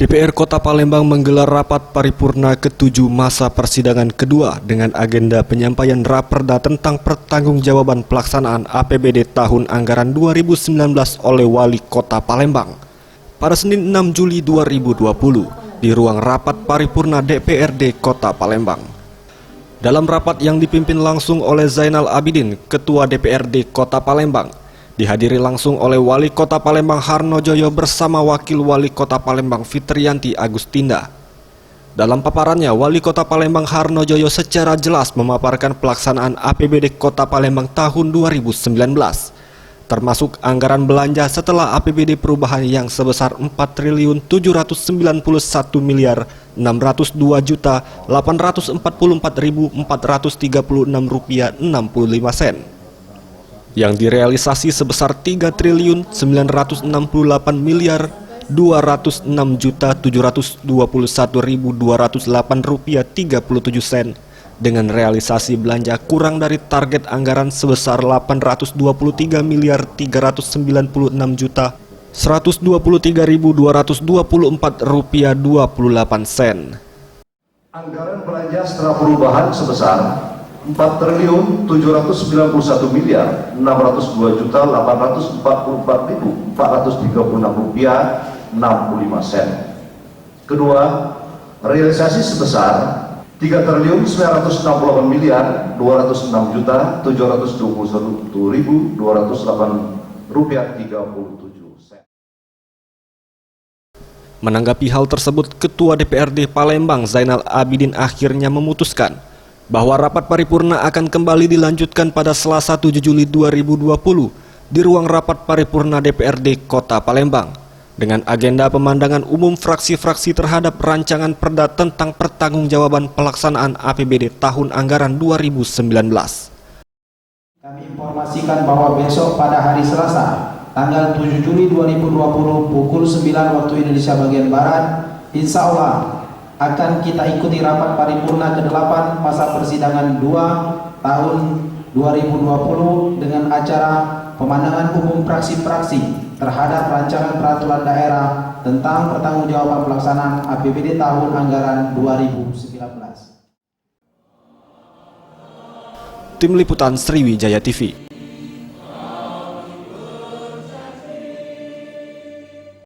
DPR Kota Palembang menggelar rapat paripurna ke-7 masa persidangan kedua dengan agenda penyampaian raperda tentang pertanggungjawaban pelaksanaan APBD tahun anggaran 2019 oleh Wali Kota Palembang. Pada Senin 6 Juli 2020 di ruang rapat paripurna DPRD Kota Palembang. Dalam rapat yang dipimpin langsung oleh Zainal Abidin, Ketua DPRD Kota Palembang, dihadiri langsung oleh Wali Kota Palembang Harnojoyo bersama Wakil Wali Kota Palembang Fitriyanti Agustinda. Dalam paparannya, Wali Kota Palembang Harnojoyo secara jelas memaparkan pelaksanaan APBD Kota Palembang tahun 2019, termasuk anggaran belanja setelah APBD perubahan yang sebesar Rp4.791.844.436,65, yang direalisasi sebesar Rp3.968.206.721.208,37 dengan realisasi belanja kurang dari target anggaran sebesar Rp823.323.224.28. Anggaran belanja setelah perubahan sebesar Rp4.791.644.436,65. Kedua, realisasi sebesar Rp3.968.206.721.208,37. Menanggapi hal tersebut, Ketua DPRD Palembang Zainal Abidin akhirnya memutuskan bahwa rapat paripurna akan kembali dilanjutkan pada Selasa 7 Juli 2020 di ruang rapat paripurna DPRD Kota Palembang dengan agenda pemandangan umum fraksi-fraksi terhadap rancangan perda tentang pertanggungjawaban pelaksanaan APBD tahun anggaran 2019. Kami informasikan bahwa besok pada hari Selasa tanggal 7 Juli 2020 pukul 9 waktu Indonesia bagian Barat, insya Allah akan kita ikuti rapat paripurna ke-8 masa persidangan 2 tahun 2020 dengan acara pemandangan umum fraksi-fraksi terhadap rancangan peraturan daerah tentang pertanggungjawaban pelaksanaan APBD tahun anggaran 2019. Tim Liputan Sriwijaya TV.